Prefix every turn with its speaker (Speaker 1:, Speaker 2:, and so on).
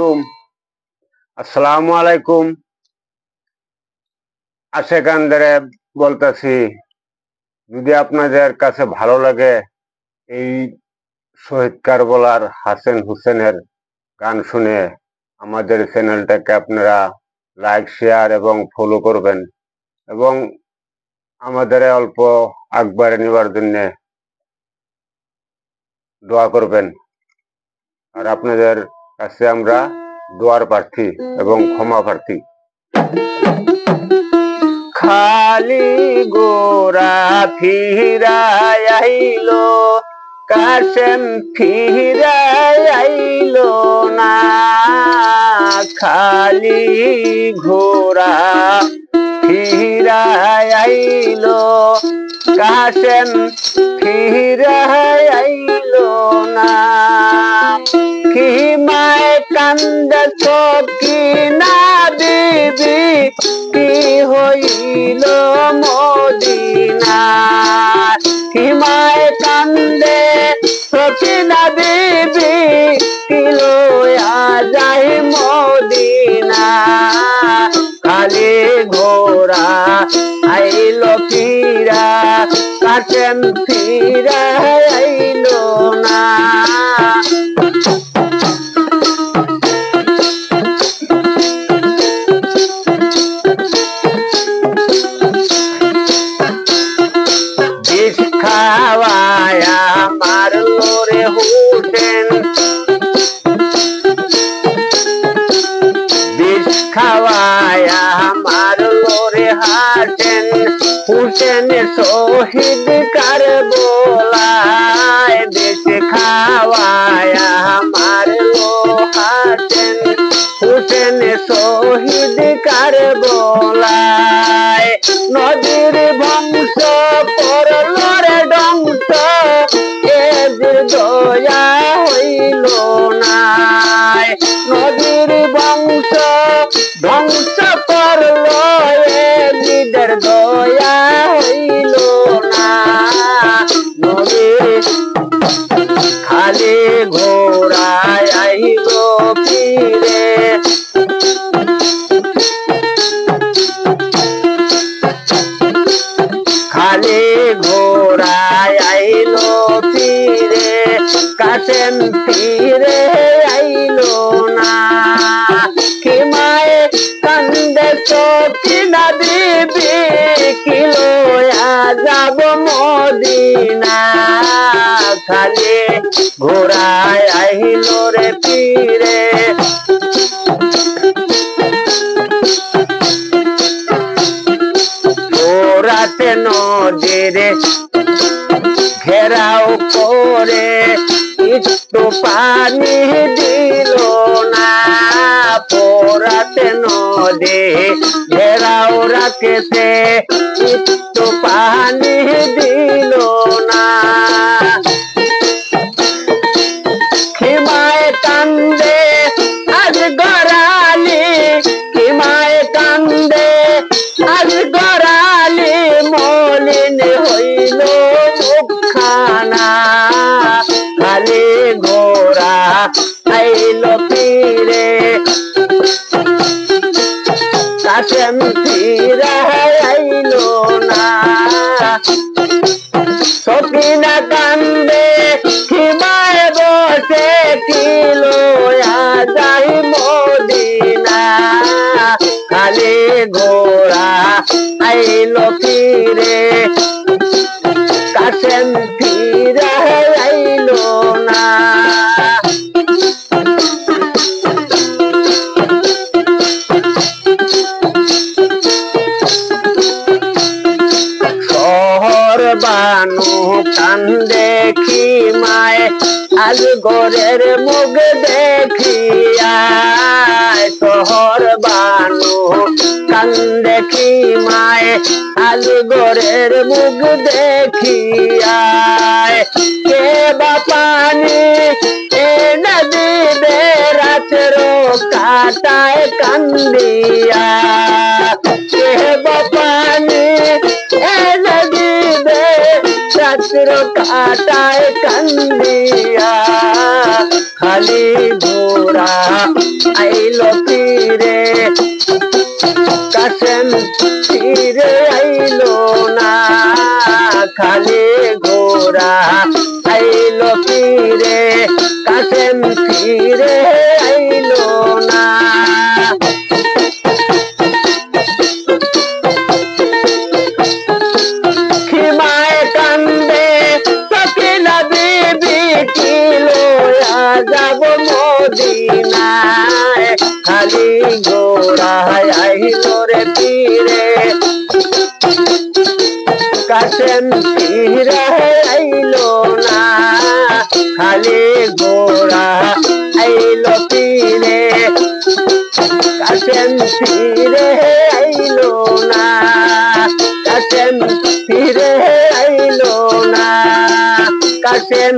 Speaker 1: আলাইকুম। আসসালামু আলাইকুম। আশেক আন্দারে বলতেছি, যদি আপনাদের কাছে ভালো লাগে এই শহীদ কারবালার হাসান হুসেনের গান শুনে আমাদের চ্যানেলটাকে আপনারা লাইক, শেয়ার এবং ফলো করবেন এবং আমাদের অল্প আগবাড়ে নেওয়ার জন্য দোয়া করবেন। আর আপনাদের কাছে আমরা দোয়ার প্রার্থী এবং ক্ষমা প্রার্থী। খালি গোরা ফিরায় আইলো, কাশেম ফিরায় আইলো না। খালি ঘোড়া ফিরায় আইলো, কাশেম ফিরায় আইলো না। কি মায় কান্দ কি না দিবি, কি হইল মদিনা। কি মায় কান্দে সকিনা দিবি, কি লয়া যাই মদিনা। খালি ঘোড়া আইলো ফিরা, কাশেম ফিরা আইলো না। বিষ খাওয়ায়া মারলো রে হুসেন, বিষ খাওয়ায়া মারলো রে হাসেন। হুসেন শহীদ কারবালায়, বিষ খাওয়ায়া মারলো হাসেন। হুসেন শহীদ কারবালায়, নদীর বংশ পড়লো রে ডংস, এদের দয়া হইল না। নদীর বংশ ধ্বংস করলো, এদের দয়া হইল না। নদীর খালি ঘোড়ায় আইল ফিরে, খালি ঘোড়ায় আইলো ফিরে, কাশেম ফিরে আইলো না। কি মায়ে কান্দে সকিনা দিবি, কি লয়া যাব মদিনা। খালি ঘোড়ায় আইলো রে ফিরে, রাতে নদীর ঘেরাও করে একটু পানি দিল না। পোরাতে নদী ঘেরাও রাখেছে, একটু পানি দিল না। খিমায় কান্দে আজ গড়ালি, খিমায় কান্দে আজ গড়ালি, মলিন হইল মুখখানা। খালি ঘোড়া আইল ফিরে, কাশেম ফিরা আইল না। সকিনা কান্দে খিমায় বসে, কি লয়া যাই মদিনা। খালি ঘোড়া আইল ফিরে, কাশেম ফিরা আইল না। শহর বানু কান্দে খিমায়, আজ গোরের মুখ দেখিয়া। শহর বানু কান্দে খিমায়, আজ গোরের মুখ দেখিয়া। কে বা পানি এনে দিবে, রাতের কাটায় কান্দিয়া। কে বা পানি এনে দিবে,
Speaker 2: রাত্র কাটায় কান্দিয়া খালি ঘোড়া আইলো তীরে কাশেম ফিরে আইলো না খালি ঘোড়া আইলো ফিরে কাশেম ফিরে আইলো না খিমায় কান্দে সকিনা বিবি কি লয়া যাব মদিনায় খালি ঘোড়ায় আইলো রে ফিরে কাশেম ফিরে আইলো না খালি ঘোড়া আইলো ফিরে কাশেম ফিরে আইলো না কাশেম ফিরে আইলো না কাশেম